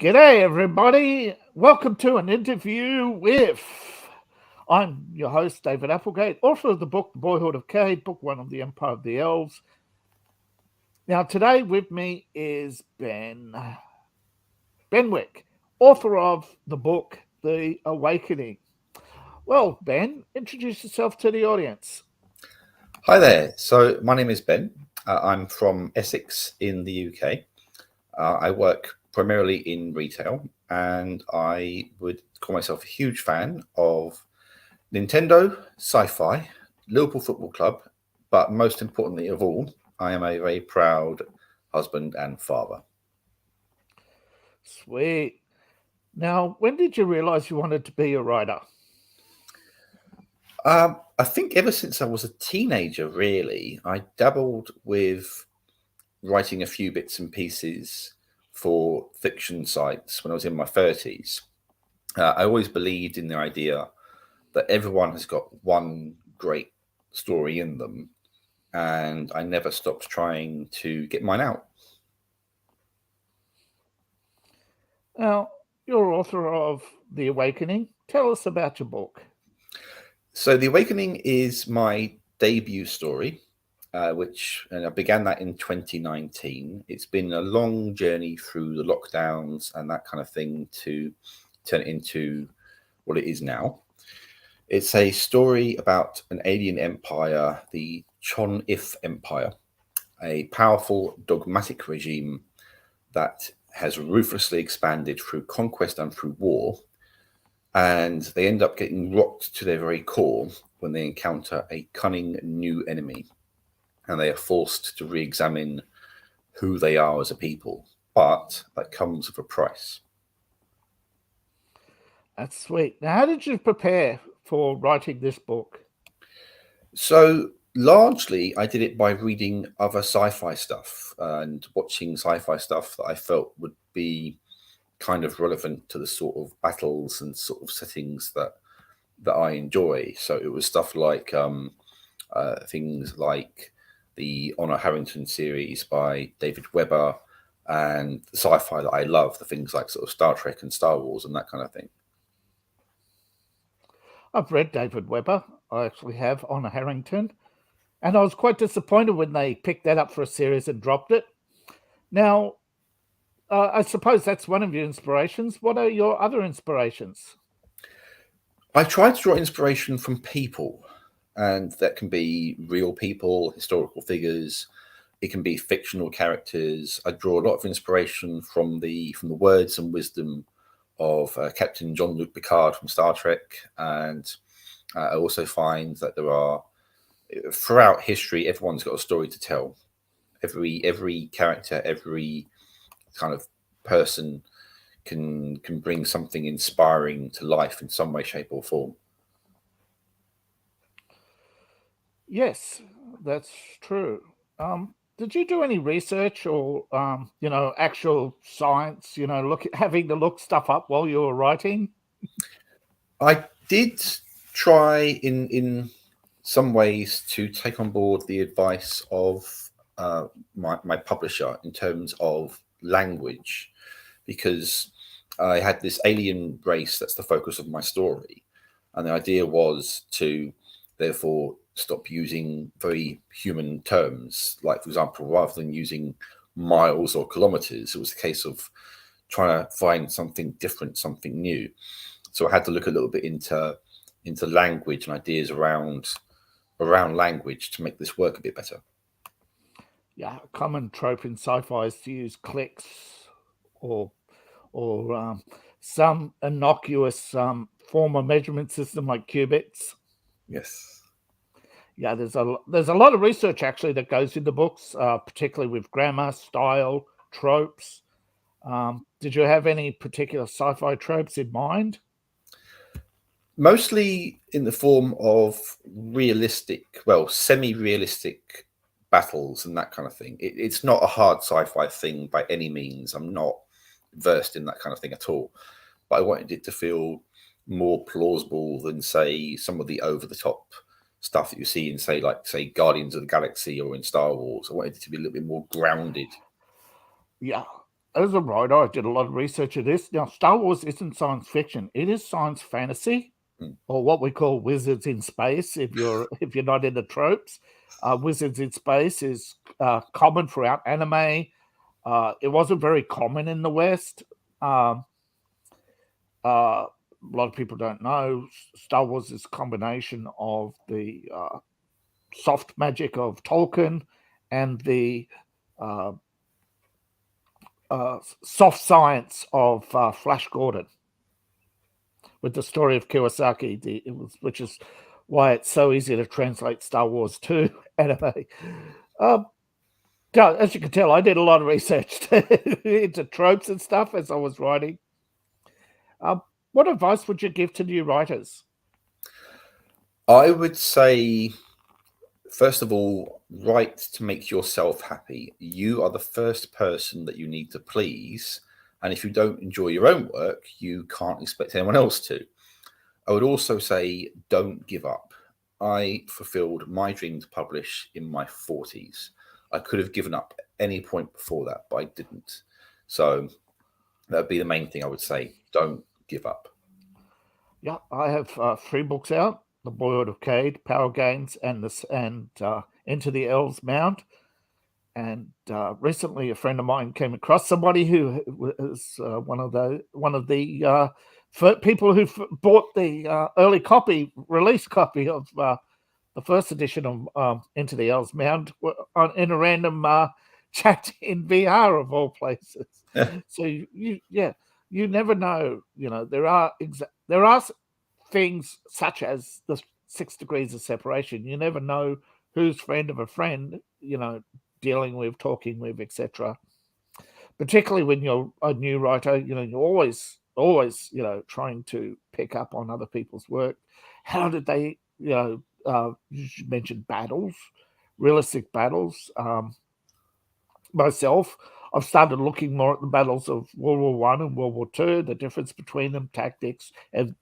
G'day, everybody. Welcome to an interview with. I'm your host, David Applegate, author of the book The Boyhood of Cade, book one of the Empire of the Elves. Now, today with me is Ben Berwick, author of the book The Awakening. Well, Ben, introduce yourself to the audience. Hi there. So my name is Ben. I'm from Essex in the UK. I work primarily in retail, and I would call myself a huge fan of Nintendo, sci-fi, Liverpool Football Club, but most importantly of all, I am a very proud husband and father. Sweet. Now, when did you realize you wanted to be a writer? I think ever since I was a teenager, really, I dabbled with writing a few bits and pieces for fiction sites when I was in my 30s. I always believed in the idea that everyone has got one great story in them, and I never stopped trying to get mine out. Now, you're author of The Awakening. Tell us about your book. So The Awakening is my debut story, and I began that in 2019. It's been a long journey through the lockdowns and that kind of thing to turn it into what it is now. It's a story about an alien empire, the Chon-If Empire, a powerful, dogmatic regime that has ruthlessly expanded through conquest and through war. And they end up getting rocked to their very core when they encounter a cunning new enemy. And they are forced to re-examine who they are as a people. But that comes with a price. That's sweet. Now, how did you prepare for writing this book? So largely, I did it by reading other sci-fi stuff and watching sci-fi stuff that I felt would be kind of relevant to the sort of battles and sort of settings that I enjoy. So it was stuff like things like the Honor Harrington series by David Weber, and the sci-fi that I love, the things like sort of Star Trek and Star Wars and that kind of thing. I've read David Weber. I actually have Honor Harrington. And I was quite disappointed when they picked that up for a series and dropped it. Now, I suppose that's one of your inspirations. What are your other inspirations? I try to draw inspiration from people, and that can be real people, historical figures. It can be fictional characters. I draw a lot of inspiration from the words and wisdom of Captain Jean-Luc Picard from Star Trek, and I also find that there are, throughout history, everyone's got a story to tell. Every character, every kind of person can bring something inspiring to life in some way, shape, or form. Yes, that's true. Did you do any research or, actual science, having to look stuff up while you were writing? I did try in some ways to take on board the advice of my publisher in terms of language, because I had this alien race that's the focus of my story. And the idea was to therefore stop using very human terms. Like, for example, rather than using miles or kilometers, it was a case of trying to find something different, something new. So I had to look a little bit into language and ideas around language to make this work a bit better. Yeah, a common trope in sci-fi is to use clicks or some innocuous form of measurement system like qubits. Yes. Yeah, there's a lot of research actually that goes into books, particularly with grammar, style, tropes. Did you have any particular sci-fi tropes in mind? Mostly in the form of semi-realistic battles and that kind of thing. It's not a hard sci-fi thing by any means. I'm not versed in that kind of thing at all. But I wanted it to feel more plausible than, say, some of the over-the-top stuff that you see in, say, Guardians of the Galaxy or in Star Wars. I wanted it to be a little bit more grounded. Yeah, as a writer, I did a lot of research of this. Now, Star Wars isn't science fiction; it is science fantasy, or what we call wizards in space. If you're not into tropes, wizards in space is common throughout anime. It wasn't very common in the West. A lot of people don't know Star Wars is a combination of the soft magic of Tolkien and the soft science of Flash Gordon, with the story of Kawasaki, which is why it's so easy to translate Star Wars to anime. As you can tell, I did a lot of research into tropes and stuff as I was writing. What advice would you give to new writers? I would say, first of all, write to make yourself happy. You are the first person that you need to please. And if you don't enjoy your own work, you can't expect anyone else to. I would also say, don't give up. I fulfilled my dream to publish in my 40s. I could have given up at any point before that, but I didn't. So that would be the main thing I would say. Don't give up. Yeah, I have 3 books out: The Boyhood of Cade, Power Gains, and Into the Elves Mound. And recently, a friend of mine came across somebody who was one of the people who bought the early release copy of the first edition of Into the Elves Mound in a random chat in VR of all places. So you never know. There are things such as the 6 degrees of separation. You never know who's friend of a friend. Dealing with, talking with, etc. Particularly when you're a new writer, you're always trying to pick up on other people's work. How did they, you mentioned battles, realistic battles. Myself, I've started looking more at the battles of World War I and World War II, the difference between them, tactics, and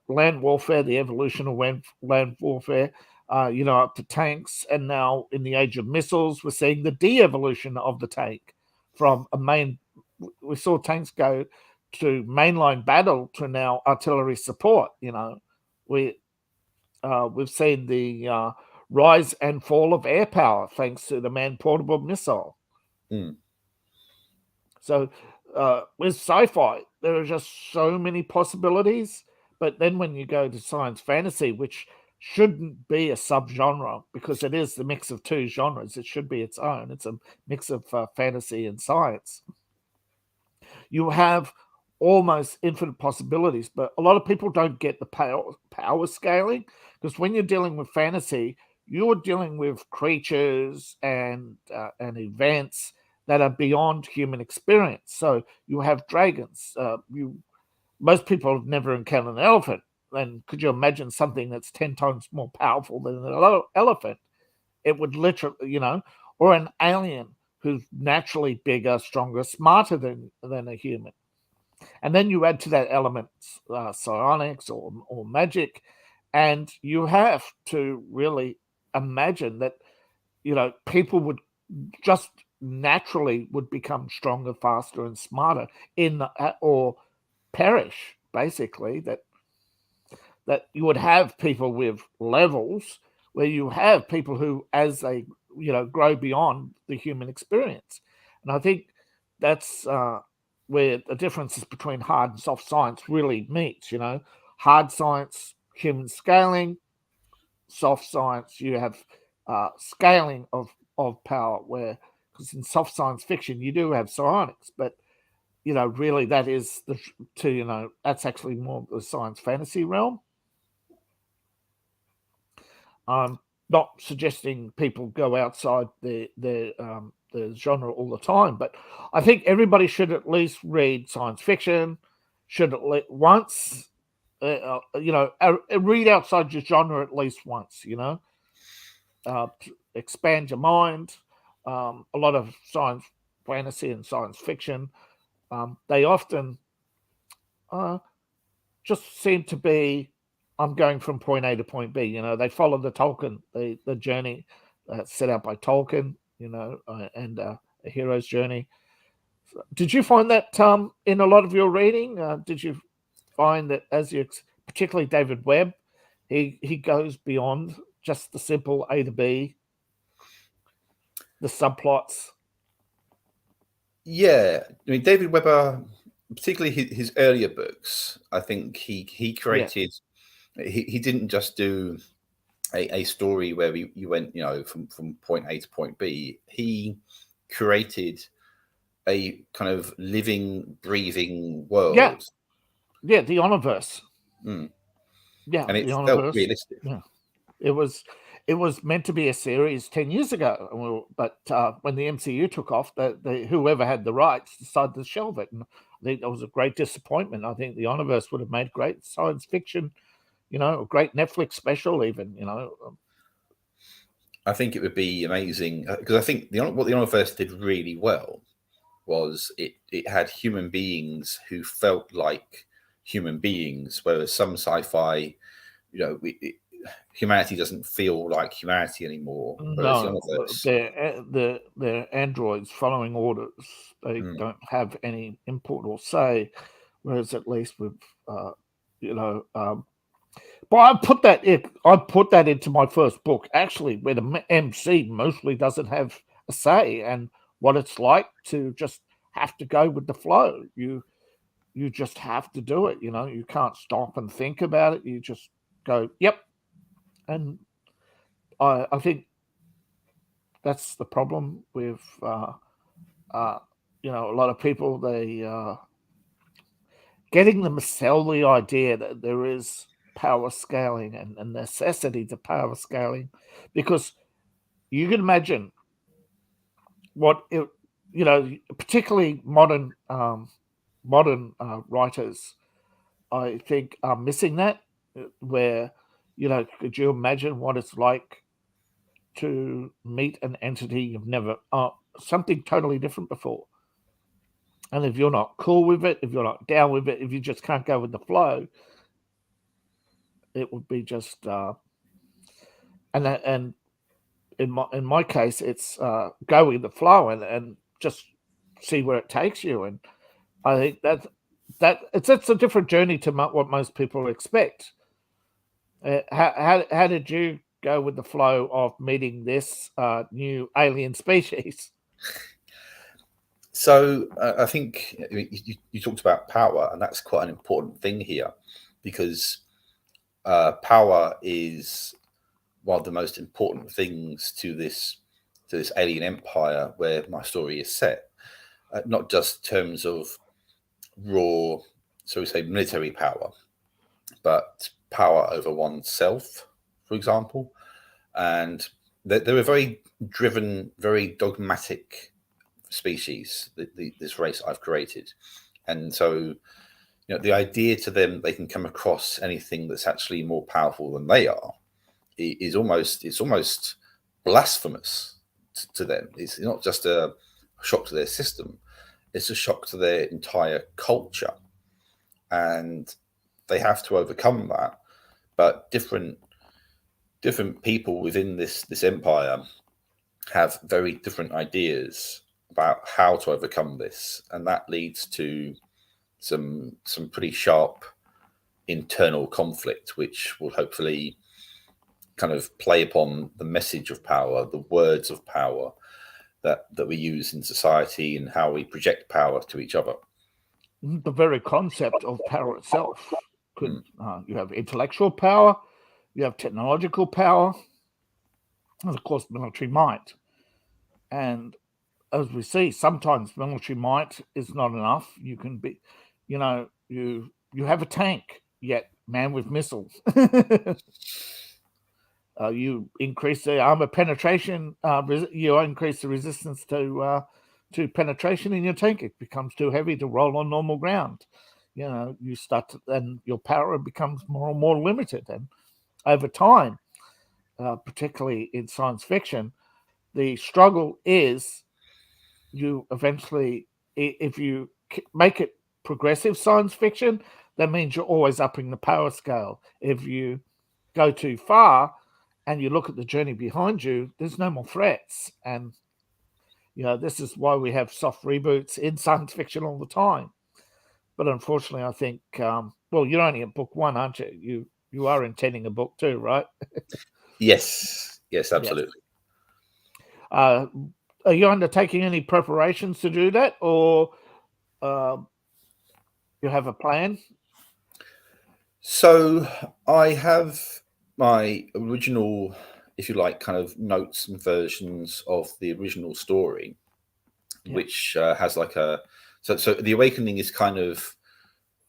land warfare, the evolution of land warfare. Up to tanks, and now in the age of missiles, we're seeing the de-evolution of the tank from we saw tanks go to mainline battle to now artillery support. We've seen the rise and fall of air power thanks to the man-portable missile. So with sci-fi, there are just so many possibilities. But then when you go to science fantasy, which shouldn't be a subgenre because it is the mix of 2 genres, it should be its own. It's a mix of fantasy and science. You have almost infinite possibilities, but a lot of people don't get the power scaling, because when you're dealing with fantasy, you're dealing with creatures and events that are beyond human experience. So you have dragons. Most people have never encountered an elephant. And could you imagine something that's 10 times more powerful than an elephant? It would literally, or an alien who's naturally bigger, stronger, smarter than a human. And then you add to that element psionics or magic, and you have to really imagine that, people would just naturally would become stronger, faster, and smarter or perish, basically, that you would have people with levels where you have people who, as they, grow beyond the human experience. And I think that's where the differences between hard and soft science really meets. Hard science, human scaling; soft science, you have scaling of power, because in soft science fiction, you do have psionics, but really that is that's actually more the science fantasy realm. I'm not suggesting people go outside the genre all the time, but I think everybody should at least read science fiction, should at least once, read outside your genre at least once, expand your mind. A lot of science fantasy and science fiction, they often just seem to be, I'm going from point A to point B. They follow the Tolkien, the journey set out by Tolkien, and a hero's journey. Did you find that in a lot of your reading? Did you find that particularly David Webb, he goes beyond just the simple A to B, the subplots? Yeah, I mean, David Webber, particularly his earlier books, I think he created. Yeah. He didn't just do a story where you went, from point A to point B. He created a kind of living, breathing world. Yeah, the Universe. Mm. Yeah, and it the felt Universe. realistic. Yeah, it was meant to be a series 10 years ago, but when the MCU took off, whoever had the rights decided to shelve it, and I think that was a great disappointment. I think the Universe would have made great science fiction, a great Netflix special, even. I think it would be amazing because I think what the Universe did really well was it had human beings who felt like human beings, whereas some sci-fi, humanity doesn't feel like humanity anymore. No, they're androids following orders. They don't have any input or say. Whereas at least with, but I put that into my first book, actually, where the MC mostly doesn't have a say, and what it's like to just have to go with the flow. You just have to do it. You can't stop and think about it. You just go, yep. And I think that's the problem with a lot of people. They getting them to sell the idea that there is power scaling and necessity to power scaling, because you can imagine what it, particularly modern writers, I think, are missing that. Where, could you imagine what it's like to meet an entity you've never, something totally different before? And if you're not cool with it, if you're not down with it, if you just can't go with the flow, it would be just, and in my case, it's go with the flow and just see where it takes you. And I think that it's a different journey to what most people expect. How did you go with the flow of meeting this new alien species? So I think you talked about power, and that's quite an important thing here, because power is one of the most important things to this alien empire where my story is set. Not just in terms of raw, so we say military power, but power over oneself, for example. And they're a very driven, very dogmatic species, this race I've created. And so, the idea to them they can come across anything that's actually more powerful than they are is almost blasphemous to them. It's not just a shock to their system, it's a shock to their entire culture, and they have to overcome that. But different people within this empire have very different ideas about how to overcome this, and that leads to some pretty sharp internal conflict, which will hopefully kind of play upon the message of power, the words of power that we use in society, and how we project power to each other. The very concept of power itself could you have intellectual power, you have technological power, and of course military might. And as we see, sometimes military might is not enough. You can be, you have a tank, yet man with missiles. You increase the armor penetration. You increase the resistance to penetration in your tank. It becomes too heavy to roll on normal ground. You start to, and your power becomes more and more limited. And over time, particularly in science fiction, the struggle is you eventually, if you make it progressive science fiction, that means you're always upping the power scale. If you go too far and you look at the journey behind you, there's no more threats. And This is why we have soft reboots in science fiction all the time. But unfortunately, I think, well, you're only at book 1, aren't you? You are intending a book 2, right? Yes, absolutely. Yes. Are you undertaking any preparations to do that, or you have a plan? So I have my original, if you like, kind of notes and versions of the original story, which has like a so The Awakening is kind of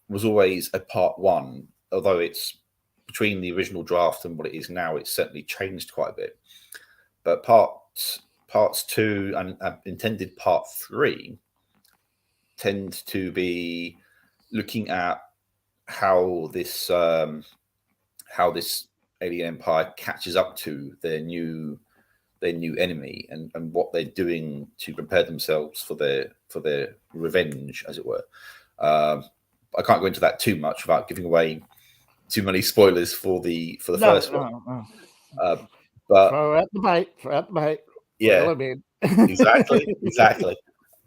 was always a part 1, although it's between the original draft and what it is now, it's certainly changed quite a bit. But parts 2 and intended part 3 tend to be looking at how this alien empire catches up to their new enemy, and what they're doing to prepare themselves for their revenge, as it were. I can't go into that too much without giving away too many spoilers for the first one. No. But throw out the bait. Yeah, exactly.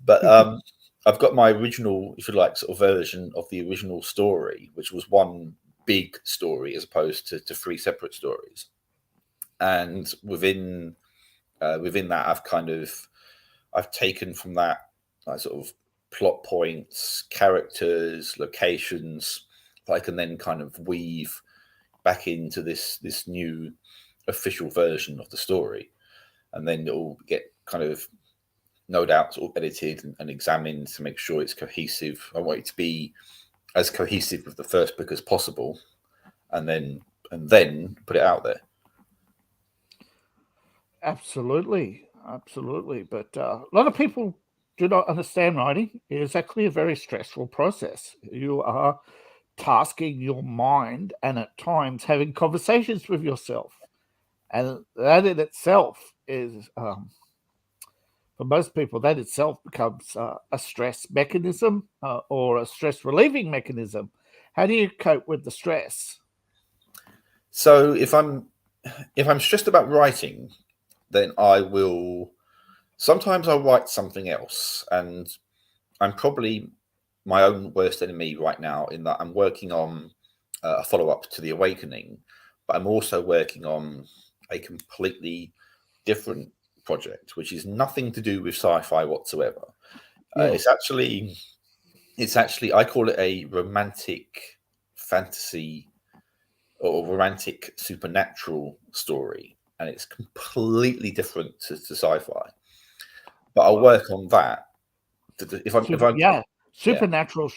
But I've got my original, if you like, sort of version of the original story, which was one big story as opposed to 3 separate stories. And within that, I've taken from that sort of plot points, characters, locations that I can then kind of weave back into this new official version of the story, and then it will get kind of, no doubt, sort of edited and examined to make sure it's cohesive. I want it to be as cohesive with the first book as possible, and then put it out there. Absolutely. But a lot of people do not understand writing. It is actually a very stressful process. You are tasking your mind and at times having conversations with yourself. And that in itself is, for most people, that itself becomes a stress mechanism or a stress relieving mechanism. How do you cope with the stress? So if I'm stressed about writing, then sometimes I'll write something else, and I'm probably my own worst enemy right now, in that I'm working on a follow-up to The Awakening, but I'm also working on a completely different project, which is nothing to do with sci-fi whatsoever. It's actually I call it a romantic fantasy or romantic supernatural story, and it's completely different to sci-fi. But I'll work on that. Supernatural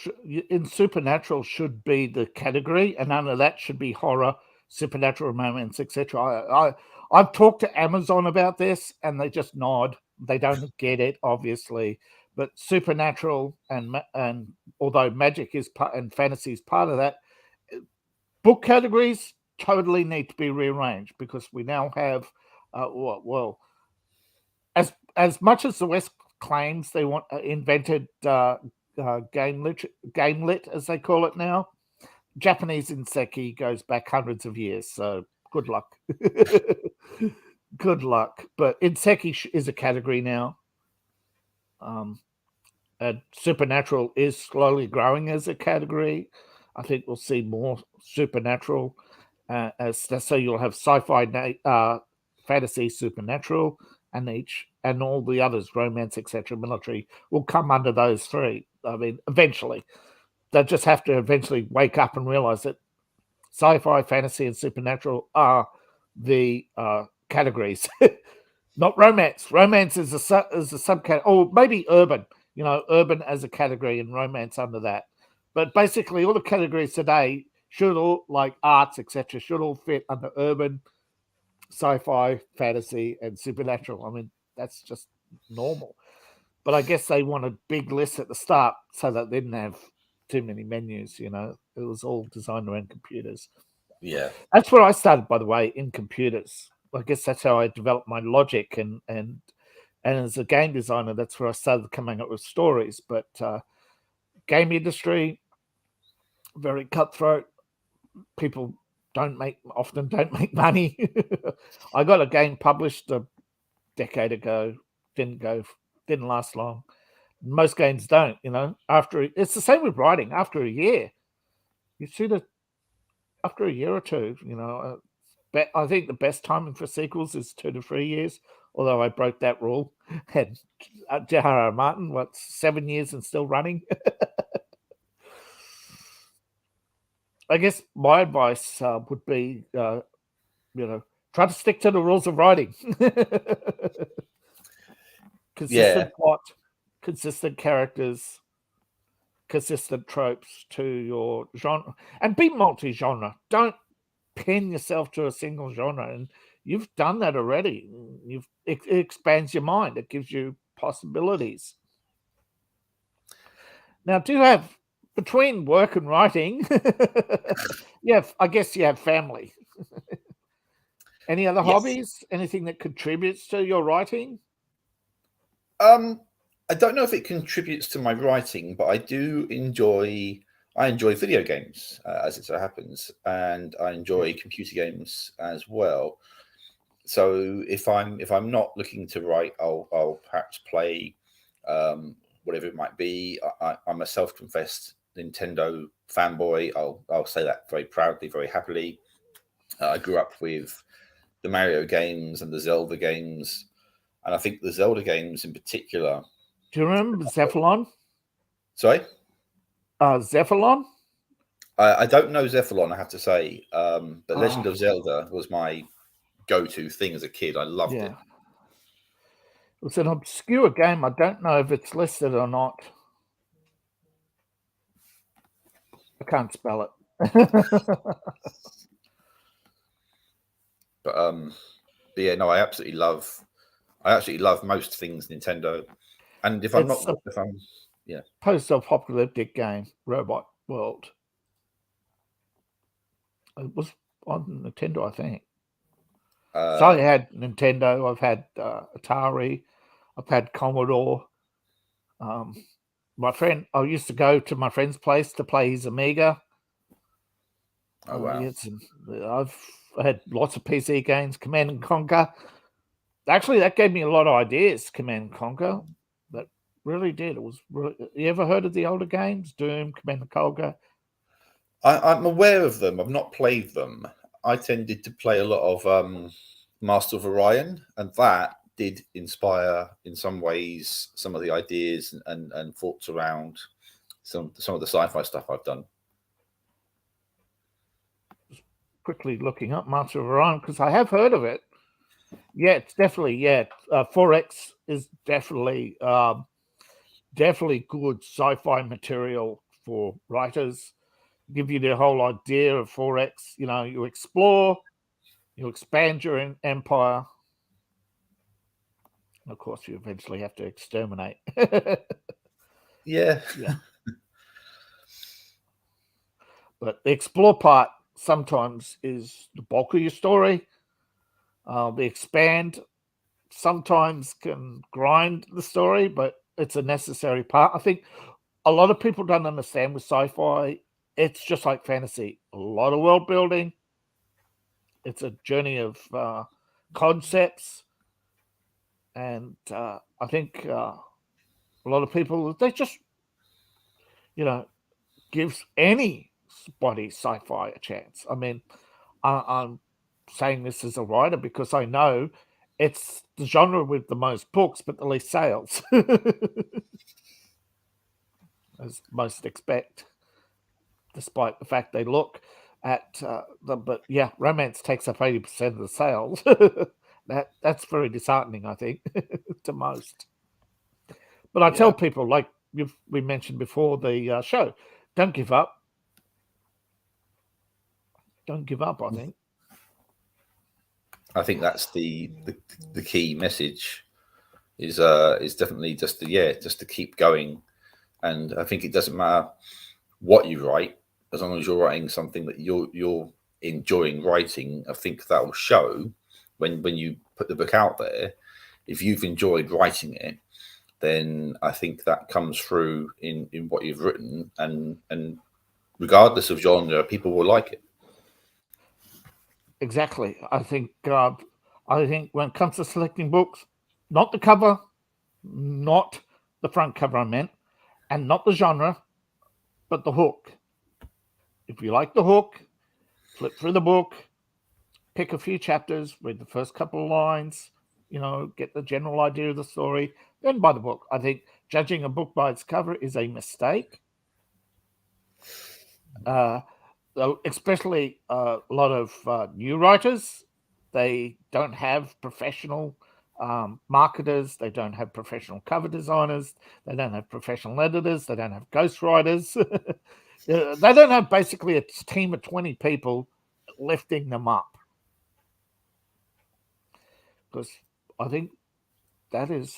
supernatural should be the category, and under that should be horror, supernatural moments, etc. I've talked to Amazon about this, and they just nod. They don't get it, obviously. But supernatural and although magic is part and fantasy is part of that, book categories totally need to be rearranged, because we now have, as much as the West claims they invented game lit, as they call it now, Japanese isekai goes back hundreds of years. So good luck. Good luck. But isekai is a category now. And supernatural is slowly growing as a category. I think we'll see more supernatural. So you'll have sci-fi, fantasy, supernatural, and all the others, romance, etc., military, will come under those 3. I mean, eventually. They'll just have to eventually wake up and realize that sci-fi, fantasy, and supernatural are the categories, not romance. Romance is a subcategory, or maybe urban. Urban as a category and romance under that. But basically, all the categories today should all, like arts, etc., should all fit under urban, sci-fi, fantasy, and supernatural. I mean, that's just normal. But I guess they wanted big lists at the start so that they didn't have too many menus. It was all designed around computers. Yeah, that's where I started, by the way, in computers. I guess that's how I developed my logic, and as a game designer, that's where I started coming up with stories. But game industry, very cutthroat. People often don't make money. I got a game published a decade ago, didn't didn't last long. Most games don't, you know. It's the same with writing. After a year, you see that after a year or two, you know. I think the best timing for sequels is 2 to 3 years. Although I broke that rule. Had J.R.R. Martin, 7 years and still running. I guess my advice would be, you know, try to stick to the rules of writing. Consistent plot, consistent characters, consistent tropes to your genre, and be multi-genre. Don't pin yourself to a single genre, and you've done that already. It expands your mind. It gives you possibilities. Now, do you have, between work and writing, I guess you have family. Any other hobbies? Anything that contributes to your writing? I don't know if it contributes to my writing, but I enjoy video games, as it so happens, and I enjoy computer games as well. So if I'm not looking to write, I'll perhaps play whatever it might be. I'm a self-confessed Nintendo fanboy. I'll say that very proudly, very happily. I grew up with the Mario games and the Zelda games, and I think the Zelda games in particular. Do you remember Zephyllon? Sorry? Zephyllon? I don't know Zephyllon, I have to say. But Legend of Zelda was my go-to thing as a kid. I loved it. It was an obscure game. I don't know if it's listed or not. I can't spell it. But yeah, no, I absolutely love most things Nintendo. And if I'm post-apocalyptic game, Robot World. It was on Nintendo, I think. So I had Nintendo, I've had Atari, I've had Commodore. My friend, I used to go to my friend's place to play his Amiga. Oh wow! I've had lots of PC games, Command and Conquer. Actually, that gave me a lot of ideas. Command and Conquer, that really did. It was really. You ever heard of the older games, Doom, Command and Conquer? I'm aware of them. I've not played them. I tended to play a lot of Master of Orion, and that did inspire, in some ways, some of the ideas and thoughts around some of the sci-fi stuff I've done. Quickly looking up Master of Orion because I have heard of it. Yeah, it's definitely 4X is definitely good sci-fi material for writers. Give you the whole idea of 4X. You know, you explore, you expand your empire. And of course, you eventually have to exterminate. Yeah. But the explore part sometimes is the bulk of your story. The expand sometimes can grind the story, but it's a necessary part. I think a lot of people don't understand with sci-fi. It's just like fantasy. A lot of world building. It's a journey of concepts. And I think a lot of people, they just, gives anybody sci-fi a chance. I mean, I'm saying this as a writer because I know it's the genre with the most books, but the least sales. As most expect, despite the fact they look at but yeah, romance takes up 80% of the sales. That's very disheartening, I think, to most. But I tell people, like we mentioned before the show, don't give up. Don't give up, I think. I think that's the key message is definitely just to keep going. And I think it doesn't matter what you write, as long as you're writing something that you're enjoying writing. I think that will show when you put the book out there. If you've enjoyed writing it, then I think that comes through in what you've written, and regardless of genre, people will like it. Exactly. I think when it comes to selecting books, not the cover, not the front cover I meant, and not the genre, but the hook. If you like the hook, flip through the book, pick a few chapters, read the first couple of lines, get the general idea of the story, then buy the book. I think judging a book by its cover is a mistake. Especially a lot of new writers, they don't have professional marketers, they don't have professional cover designers, they don't have professional editors, they don't have ghostwriters. They don't have basically a team of 20 people lifting them up. Because I think that is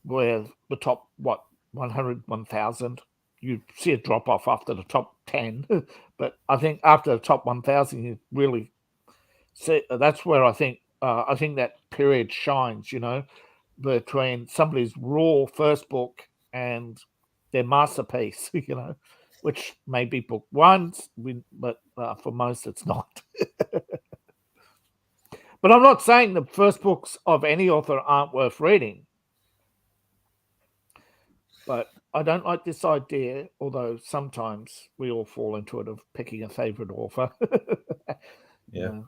where the top, 100, 1,000, you see a drop off after the top 10. But I think after the top 1,000, you really see that's where I think that period shines, between somebody's raw first book and their masterpiece, which may be book one, but for most it's not. But I'm not saying the first books of any author aren't worth reading. But I don't like this idea, although sometimes we all fall into it, of picking a favorite author. Yeah.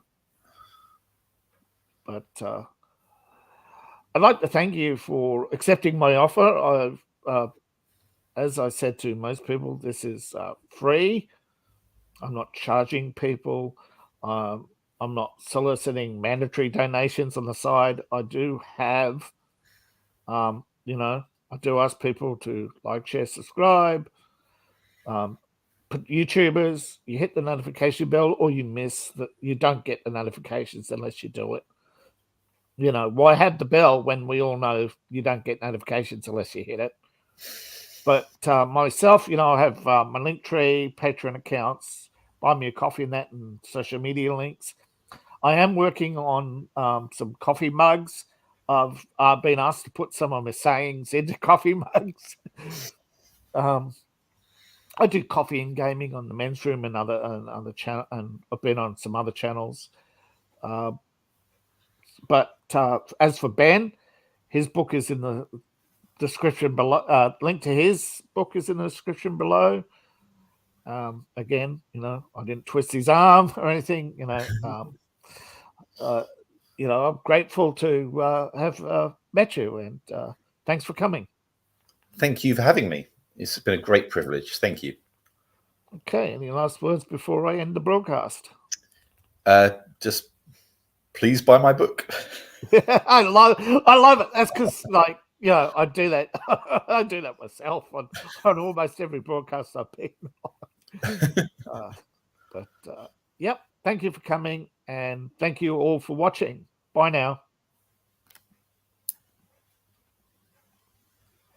But I'd like to thank you for accepting my offer. As I said to most people, this is free. I'm not charging people. I'm not soliciting mandatory donations on the side. I do have, I do ask people to like, share, subscribe. YouTubers, you hit the notification bell, or you miss that. You don't get the notifications unless you do it. Why have the bell when we all know you don't get notifications unless you hit it? But myself, I have my Linktree, Patreon accounts, buy me a coffee and that, and social media links. I am working on some coffee mugs. I've been asked to put some of my sayings into coffee mugs. I do coffee and gaming on the Men's Room and other channel, and I've been on some other channels. But as for Ben, his book is in the description below. Link to his book is in the description below. Again, I didn't twist his arm or anything. I'm grateful to have met you, and thanks for coming. Thank you for having me. It's been a great privilege. Thank you. Okay, any last words before I end the broadcast? Just please buy my book. I love it. That's because, I do that. I do that myself on almost every broadcast I've been on. Yep. Thank you for coming, and thank you all for watching. Bye now.